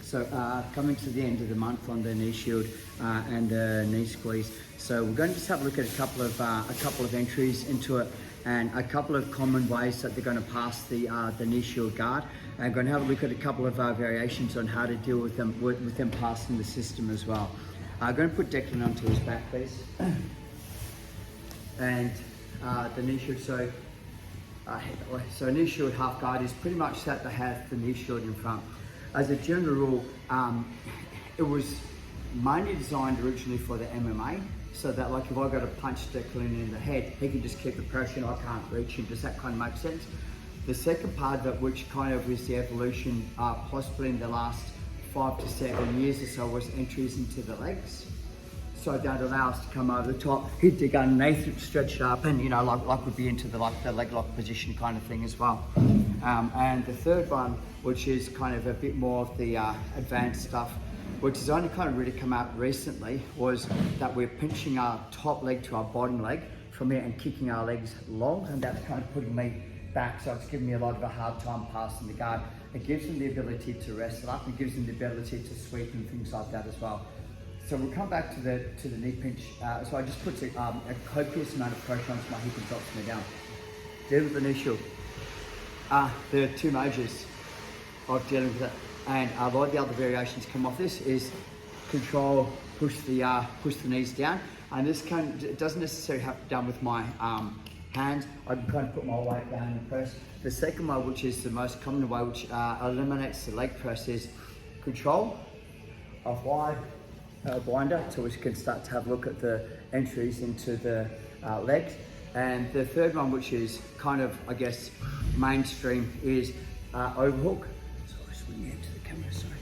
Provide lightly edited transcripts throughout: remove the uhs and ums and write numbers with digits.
So coming to the end of the month on the knee shield and the knee squeeze. So we're going to just have a look at a couple of entries into it and a couple of common ways that they're going to pass the knee shield guard. And I'm going to have a look at a couple of variations on how to deal with them passing the system as well. I'm going to put Declan onto his back, please. And the knee shield, so knee shield half guard is pretty much that they have the knee shield in front. As a general rule, it was mainly designed originally for the MMA, so that like if I got to punch Declan in the head, he can just keep the pressure and I can't reach him. Does that kind of make sense? The second part of it, which kind of is the evolution, possibly in the last 5 to 7 years or so, was entries into the legs. So that allows us to come over the top, hit the gun underneath, stretch it up, and like would be into the leg lock position kind of thing as well. And the third one, which is kind of a bit more of the advanced stuff, which has only kind of really come out recently, was that we're pinching our top leg to our bottom leg from here and kicking our legs long, and that's kind of putting me back, so it's giving me a lot of a hard time passing the guard. It gives them the ability to wrestle up, it gives them the ability to sweep and things like that as well. So we'll come back to the knee pinch. So I just put a copious amount of pressure onto my hip and drops me down. Deal with the knee shield. There are two majors of dealing with it, and a lot of the other variations come off this is control, push the knees down, and this it doesn't necessarily have to be done with my hands. I can kind of put my weight down and press. The second way, which is the most common way, which eliminates the leg press, is control of wide blinder, so we can start to have a look at the entries into the legs. And the third one, which is kind of, I guess, mainstream, is overhook. Sorry, swinging into the camera, sorry.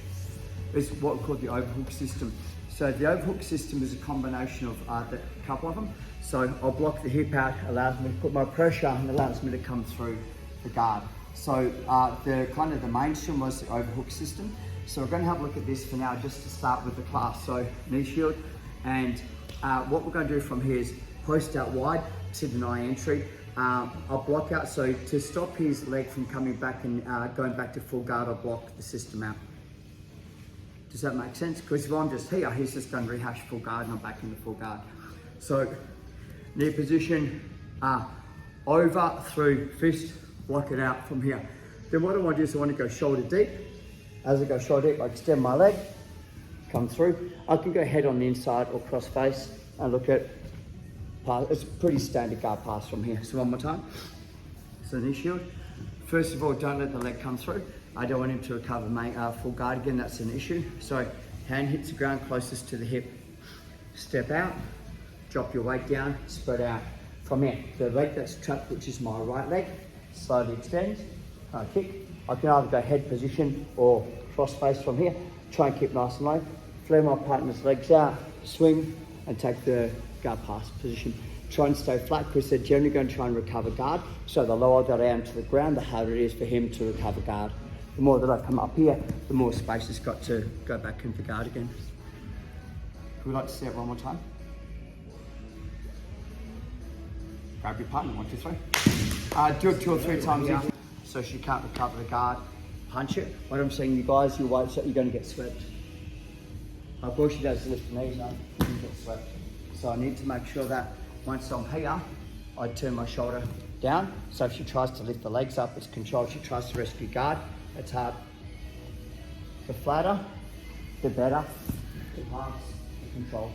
It's what we call the overhook system. So the overhook system is a combination of a couple of them. So I'll block the hip out, allows me to put my pressure and allows me to come through the guard. So the mainstream was the overhook system. So we're going to have a look at this for now, just to start with the class. So knee shield, and what we're going to do from here is post out wide to deny entry. I'll block out, so to stop his leg from coming back and going back to full guard, I'll block the system out. Does that make sense? Because if I'm just here, he's just going to rehash full guard and I'm back into full guard. So knee position, over, through, fist, block it out from here. Then what I want to do is I want to go shoulder deep. As I go shoulder deep, I extend my leg, come through. I can go head on the inside or cross face and look at pass. It's a pretty standard guard pass from here. So one more time. So knee shield. First of all, don't let the leg come through. I don't want him to recover full guard again, that's an issue. So hand hits the ground closest to the hip. Step out, drop your weight down, spread out. From here, the leg that's trapped, which is my right leg, slowly extends, kick. I can either go head position or cross face from here. Try and keep nice and low. Flare my partner's legs out, swing, and take the guard pass position. Try and stay flat because they're generally going to try and recover guard. So the lower that I am to the ground, the harder it is for him to recover guard. The more that I come up here, the more space it's got to go back into guard again. Would we like to see it one more time? Grab your partner, 1, 2, 3. Do it 2 or 3 times here. So she can't recover the guard, punch it. What I'm saying, you guys, you wait, so you're going to get swept. Of course she does lift the knees up, you get swept. So I need to make sure that once I'm here, I turn my shoulder down. So if she tries to lift the legs up, it's control. If she tries to rescue guard, it's hard. The flatter, the better, the pass, the control.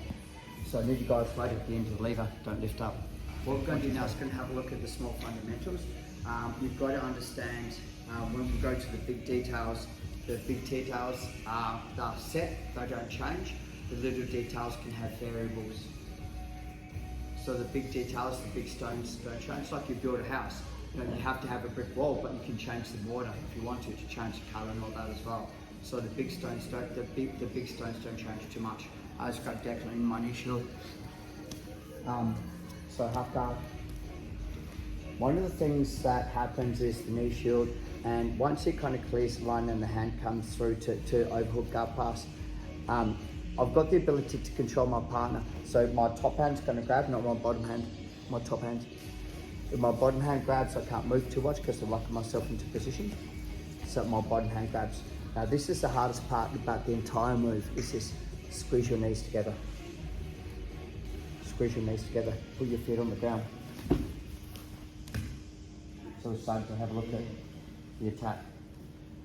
So I need you guys right at the end of the lever, don't lift up. What we're going to do now is going to have a look at the small fundamentals. You've got to understand when we go to the big details are set, they don't change. The little details can have variables. So the big details, the big stones don't change. It's like you build a house. You have to have a brick wall, but you can change the mortar if you want to change the colour and all that as well. So the big stones don't change too much. I just got Declan in my knee shield. So half guard. One of the things that happens is the knee shield, and once it kind of clears the line and the hand comes through to overhook guard pass, I've got the ability to control my partner. So my top hand's going to grab, not my bottom hand, my top hand. If my bottom hand grabs, I can't move too much because I'm locking myself into position. So my bottom hand grabs. Now this is the hardest part about the entire move, is this squeeze your knees together. Squeeze your knees together, put your feet on the ground. So we're starting to have a look at the attack.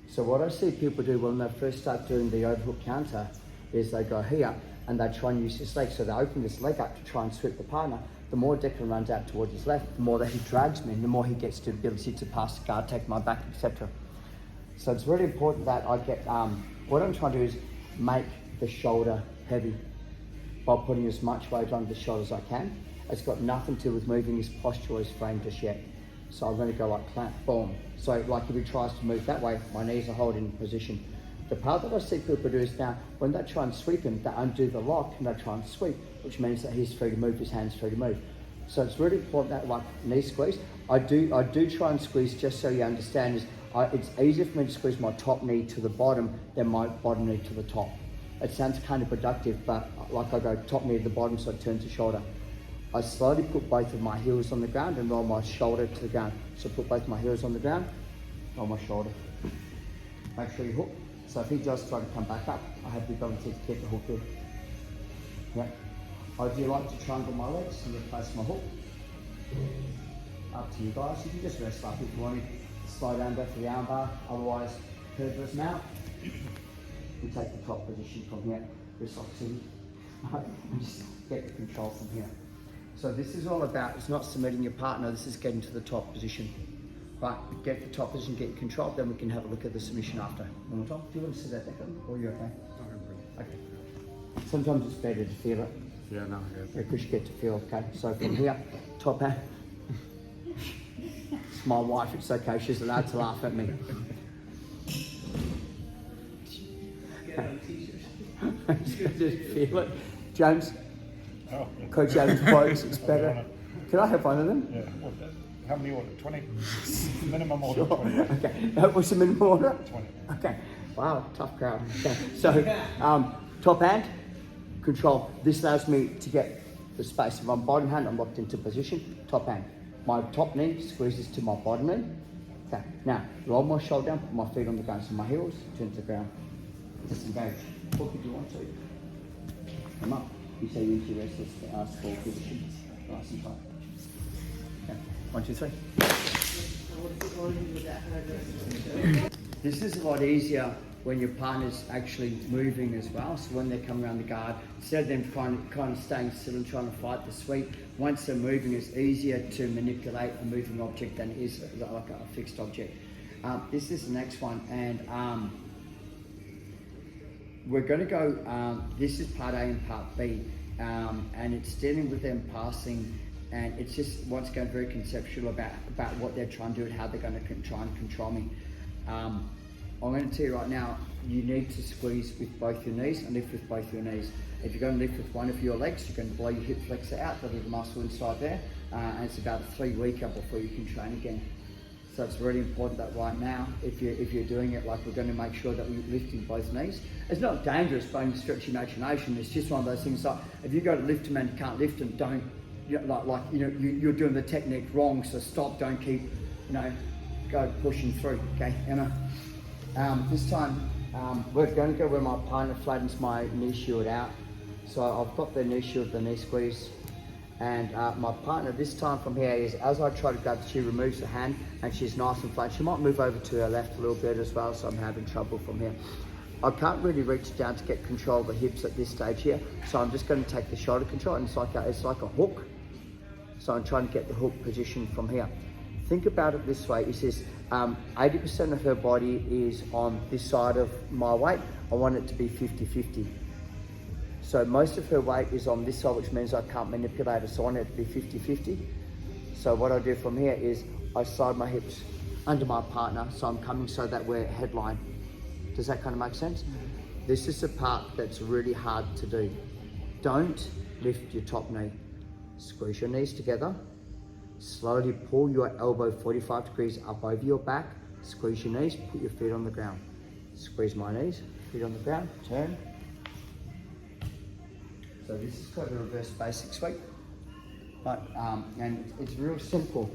So what I see people do when they first start doing the overhook counter is they go here and they try and use this leg. So they open this leg up to try and sweep the partner. The more Declan runs out towards his left, the more that he drags me, the more he gets to ability to pass the guard, take my back, etc. So it's really important that I get, what I'm trying to do is make the shoulder heavy by putting as much weight on the shoulder as I can. It's got nothing to do with moving his posture or his frame just yet. So I'm going to go like clamp, boom. So like if he tries to move that way, my knees are holding in position. The part that I see people do is now, when they try and sweep him, they undo the lock and they try and sweep, which means that he's free to move, his hand's free to move. So it's really important that like knee squeeze. I do try and squeeze, just so you understand, is it's easier for me to squeeze my top knee to the bottom than my bottom knee to the top. It sounds kind of productive, but like I go top knee to the bottom so it turns to shoulder. I slowly put both of my heels on the ground and roll my shoulder to the ground. So put both my heels on the ground, roll my shoulder. Make sure you hook. So if he does try to come back up, I have the ability to keep the hook in. Yeah. I do like to triangle my legs and replace my hook. Up to you guys. You can just rest up if you want to. Slow down, go for the arm bar. Otherwise, curve this mount. You take the top position from here. Wrist lock to and just get the control from here. So this is all about, it's not submitting your partner, this is getting to the top position. Right, get the top position, get control, then we can have a look at the submission after. One more time. Do you want to sit that down, or are you okay? Okay. Sometimes it's better to feel it. Yeah, no, yeah. Because you get to feel, okay. So from here, top hand. It's my wife, it's okay, she's allowed to laugh at me. Just feel it. James? Oh. Coach Adam's quotes, it's better. Can I have one of them? Yeah. How many order? 20? Minimum order, Sure. 20. Okay, that was the minimum order? 20. Okay, wow, tough crowd. Okay. So, top hand, control. This allows me to get the space. If I'm bottom hand, I'm locked into position, top hand. My top knee squeezes to my bottom knee. Okay, now, roll my shoulder down, put my feet on the ground. So my heels turn to the ground. Disengage. Hook if you want to. Come up. You say you into your restless full position. Nice and tight. Okay. 1, 2, 3. This is a lot easier when your partner's actually moving as well. So when they come around the guard, instead of them kind of staying still and trying to fight the sweep, once they're moving, it's easier to manipulate a moving object than it is like a fixed object. This is the next one, and we're going to go, this is part A and part B, and it's dealing with them passing, and it's just once again very conceptual about what they're trying to do and how they're going to try and control me. I'm going to tell you right now, you need to squeeze with both your knees and lift with both your knees. If you're going to lift with one of your legs, you're going to blow your hip flexor out, the little muscle inside there, and it's about 3 weeks before you can train again. So it's really important that right now, if you're doing it, like we're going to make sure that we're lifting both knees. It's not dangerous by any stretch of imagination. It's just one of those things like if you go to lift them and you can't lift them, don't, you're doing the technique wrong. So stop. Don't keep, go pushing through. Okay, Emma. This time we're going to go where my partner flattens my knee shield out. So I've got the knee shield, the knee squeeze. And my partner this time from here is, as I try to grab, she removes the hand and she's nice and flat. She might move over to her left a little bit as well, so I'm having trouble from here. I can't really reach down to get control of the hips at this stage here, so I'm just going to take the shoulder control, and it's like a hook. So I'm trying to get the hook position from here. Think about it this way, it says 80% of her body is on this side of my weight. I want it to be 50-50. So most of her weight is on this side, which means I can't manipulate it, so I want it to be 50-50. So what I do from here is I slide my hips under my partner, so I'm coming so that we're headline. Does that kind of make sense? This is the part that's really hard to do. Don't lift your top knee. Squeeze your knees together. Slowly pull your elbow 45 degrees up over your back. Squeeze your knees, put your feet on the ground. Squeeze my knees, feet on the ground, turn. So this is called a reverse basic sweep, but and it's real simple.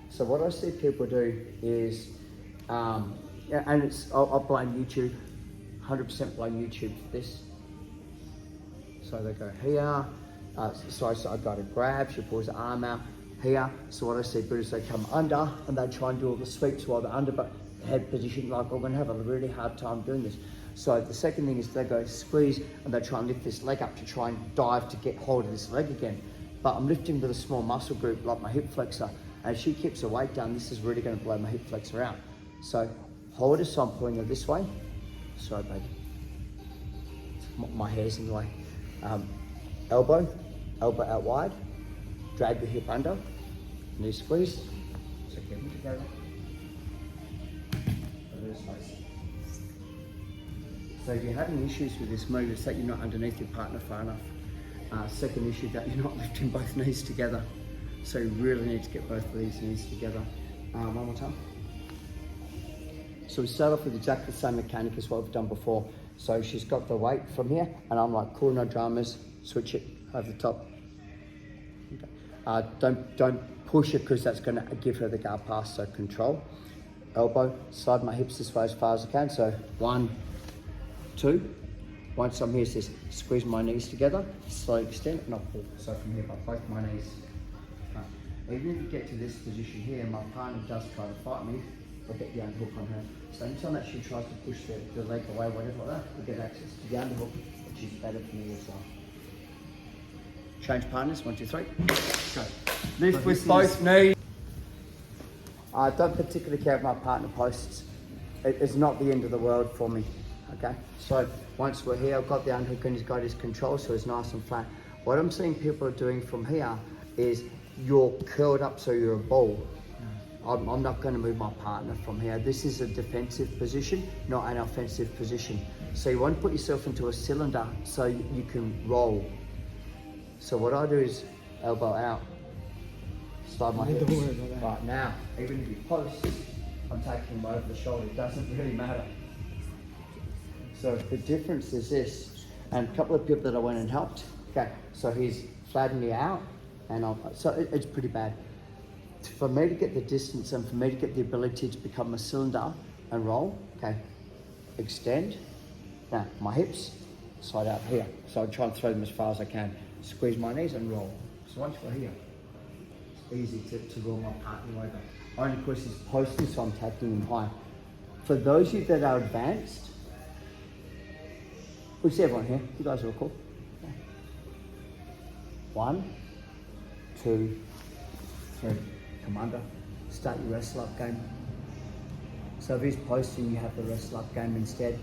So what I see people do is, and it's I'll blame YouTube. 100% blame YouTube for this. So they go here, so I got to grab, she pulls the arm out here. So what I see good is they come under and they try and do all the sweeps while they're under, but head position, like I'm gonna have a really hard time doing this. So the second thing is they go squeeze and they try and lift this leg up to try and dive to get hold of this leg again. But I'm lifting with a small muscle group like my hip flexor. As she keeps her weight down, this is really gonna blow my hip flexor out. So hold her, so I'm pulling her this way. Sorry, baby. My hair's in the way. Elbow out wide. Drag the hip under. Knee squeeze. So get them together. So if you're having issues with this move, it's that you're not underneath your partner far enough. Second issue, that you're not lifting both knees together. So you really need to get both of these knees together. One more time. So we start off with exactly the same mechanic as what we've done before. So she's got the weight from here, and I'm like, cool, no dramas, switch it over the top. Okay. Don't push it because that's going to give her the guard pass, so control. Elbow, slide my hips this way as far as I can. So 1, 2. Once I'm here, it says squeeze my knees together, slowly extend, and I'll pull. So from here, by both my knees. Right. Even if you get to this position here, my partner does try to fight me, I'll get the underhook on her. So anytime that she tries to push the leg away, whatever like that, we get access to the underhook, which is better for me as well. Change partners, 1, 2, 3. Go. Lift with both knees. I don't particularly care if my partner posts. It's not the end of the world for me, okay? So once we're here, I've got the underhook and he's got his control, so it's nice and flat. What I'm seeing people are doing from here is you're curled up so you're a ball. I'm not going to move my partner from here. This is a defensive position, not an offensive position. So you want to put yourself into a cylinder so you can roll. So what I do is elbow out, slide my hips. Right now, even if you post, I'm taking him over the shoulder. It doesn't really matter. So the difference is this, and a couple of people that I went and helped. Okay, so he's flattened me out, and it's pretty bad. For me to get the distance and for me to get the ability to become a cylinder and roll, okay, extend. Now, my hips, slide out here. So I try and throw them as far as I can. Squeeze my knees and roll. So once we're here, it's easy to roll my partner over. Only of course he's posting, so I'm taking him high. For those of you that are advanced, we see everyone here, you guys are all cool. Okay. 1, 2, 3. Come under, start your wrestle up game. So if he's posting, you have the wrestle up game instead.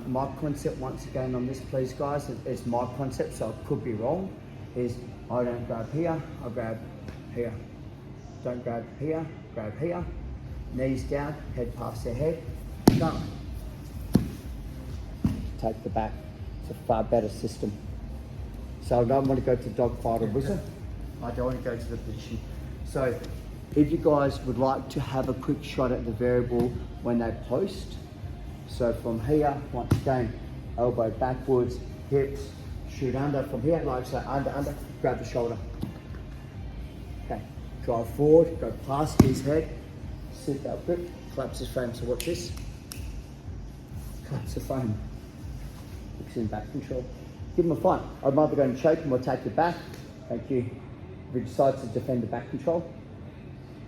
My concept, once again on this, please guys, it's my concept, so it could be wrong, is I don't grab here, I grab here. Don't grab here, grab here. Knees down, head past their head, go. Take the back, it's a far better system. So I don't want to go to dog fight or whistle, I don't want to go to the position. So if you guys would like to have a quick shot at the variable when they post, so from here, once again, elbow backwards, hips, shoot under. From here, like so, under, grab the shoulder. Okay, drive forward, go past his head, sit that grip, collapse his frame. So watch this, collapse the frame, hooks in back control. Give him a fight. I'd either go and choke him or take it back. Thank you. If he decides to defend the back control,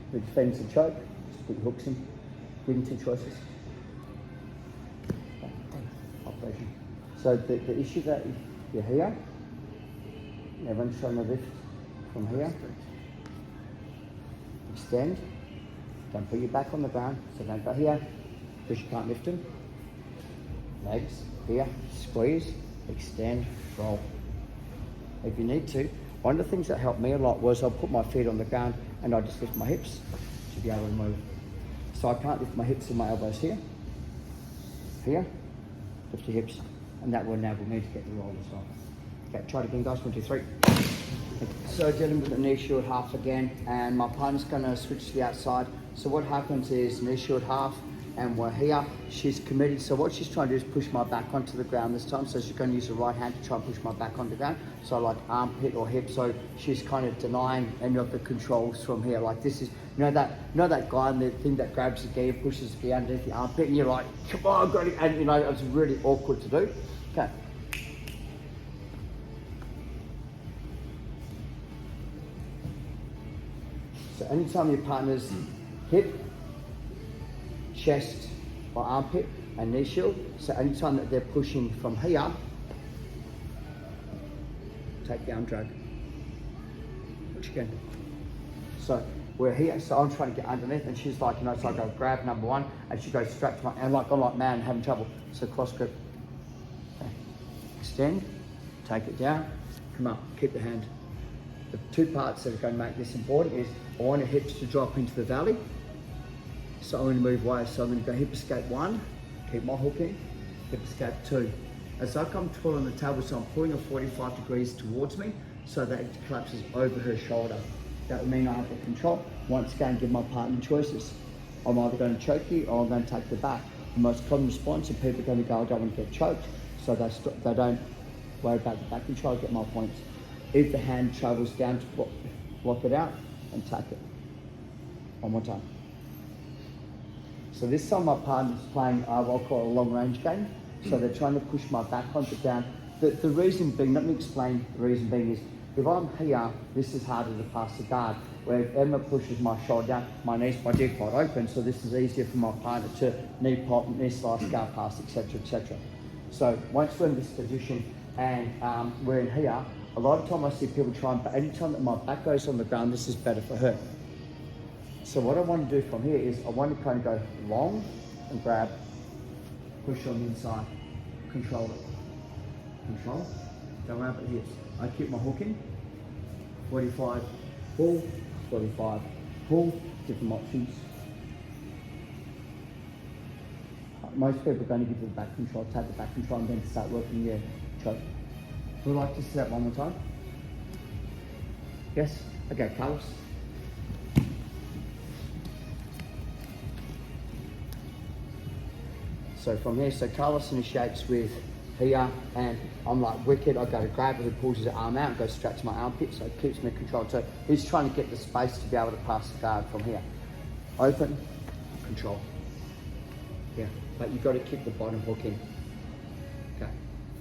if he defends the choke, just put your hooks in. Give him 2 choices. Operation. So the issue that you're here, everyone's trying to lift from here. Extend. Don't put your back on the ground, so don't go here, because you can't lift him. Legs, here, squeeze, extend, roll. If you need to, one of the things that helped me a lot was I'll put my feet on the ground and I just lift my hips to be able to move. So I can't lift my hips and my elbows here. Here, lift your hips, and that will enable me to get the roll as well. Okay, try it again guys, 1, 2, 3. So dealing with the knee shield half again, and my partner's gonna switch to the outside. So what happens is knee shield half, and we're here. She's committed, so what she's trying to do is push my back onto the ground this time, so she's going to use the right hand to try and push my back onto the ground, so like armpit or hip, so she's kind of denying any of the controls from here. Like this is, you know that guy in the thing that grabs the gear, pushes the gear underneath the armpit, and you're like, come on, got it, and you know, it's really awkward to do. Okay. So anytime your partner's hip, chest or armpit and knee shield, so anytime that they're pushing from here, take the arm drag, which again. So we're here, so I'm trying to get underneath and she's like, you know, so I go grab number one and she goes straight to my, and like, I'm like, man, having trouble. So cross grip, okay. Extend, take it down, come up, keep the hand. The two parts that are going to make this important is I want your hips to drop into the valley. So I'm going to move away. So I'm going to go hip escape 1, keep my hook in, hip escape 2. As I come tall on the table, so I'm pulling a 45 degrees towards me so that it collapses over her shoulder. That would mean I have the control. Once again, give my partner choices. I'm either going to choke you or I'm going to take the back. The most common response is people are going to go, I don't want to get choked, so they don't worry about the back control, get my points. If the hand travels down to block it out and take it. One more time. So this time my partner's playing, I'll call it a long range game. So they're trying to push my back onto the down. The reason being, let me explain the reason being is, if I'm here, this is harder to pass the guard. Where if Emma pushes my shoulder down, my knees by default open, so this is easier for my partner to knee pop, knee slice, guard pass, etc., etc. So once we're in this position and we're in here, a lot of time I see people try and, but any time that my back goes on the ground, this is better for her. So what I want to do from here is I want to kind of go long and grab, push on the inside, control it, control, don't worry about the hips. I keep my hook in, 45, pull, 45, pull, different options. Most people are going to give you the back control, take the back control and then start working your choke. Would you like to see that one more time? Yes? Okay, Carlos. So from here, so Carlos initiates with here, and I'm like wicked, I go to grab it, he pulls his arm out and goes straight to my armpit, so it keeps me controlled. So he's trying to get the space to be able to pass the guard from here. Open, control. Yeah, but you've got to keep the bottom hook in. Okay,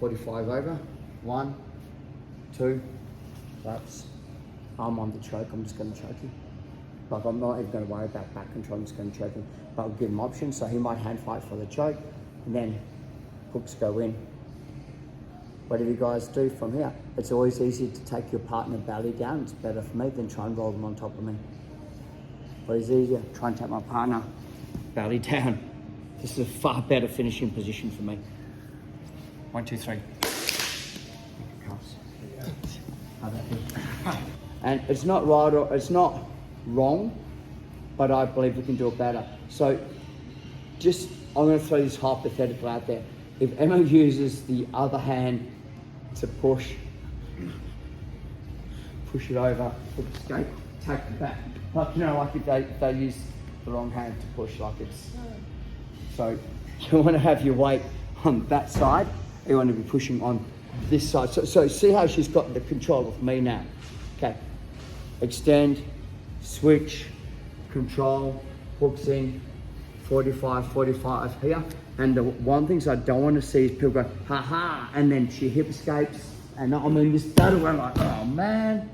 45 over. 1, 2, that's, I'm on the choke, I'm just going to choke him. Like I'm not even going to worry about back control, I'm just going to choke him. But I'll give him options, so he might hand fight for the choke, and then hooks go in. Whatever you guys do from here, it's always easier to take your partner belly down, it's better for me than try and roll them on top of me. But it's easier, try and take my partner belly down. This is a far better finishing position for me. 1, 2, 3. And it's not right or it's not wrong, but I believe we can do it better. So just, I'm going to throw this hypothetical out there. If Emma uses the other hand to push it over, escape, take it back. Like, you know, like if they use the wrong hand to push, like it's, so you want to have your weight on that side, you want to be pushing on this side. So see how she's got the control of me now. Okay, extend, switch, control, hooks in, 45, 45 here. And the one thing I don't want to see is people go, ha ha, and then she hip escapes. And I mean, this battle where I'm like, oh man.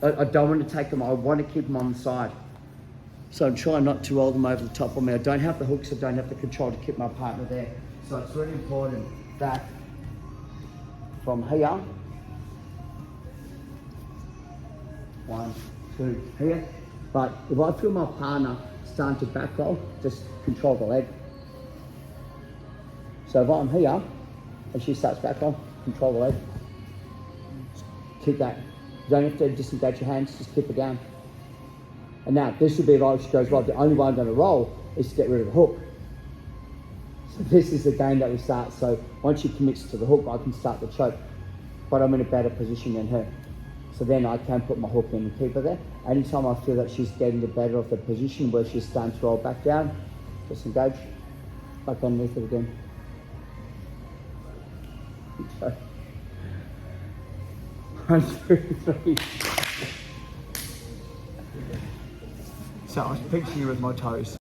I don't want to take them, I want to keep them on the side. So I'm trying not to roll them over the top of me. I don't have the hooks, I don't have the control to keep my partner there. So it's really important that from here, 1, 2, here. But if I feel my partner starting to back roll, just control the leg. So if I'm here and she starts back roll, control the leg. Keep that. You don't have to disengage your hands, just keep it down. And now this would be like she goes, right, the only way I'm going to roll is to get rid of the hook. So this is the game that we start. So once she commits to the hook, I can start the choke. But I'm in a better position than her. So then I can put my hook in and keep her there. Anytime I feel that she's getting the better of the position where she's starting to roll back down, Disengage. Back underneath it again. Okay. 1, 2, 3. So I was pinching you with my toes.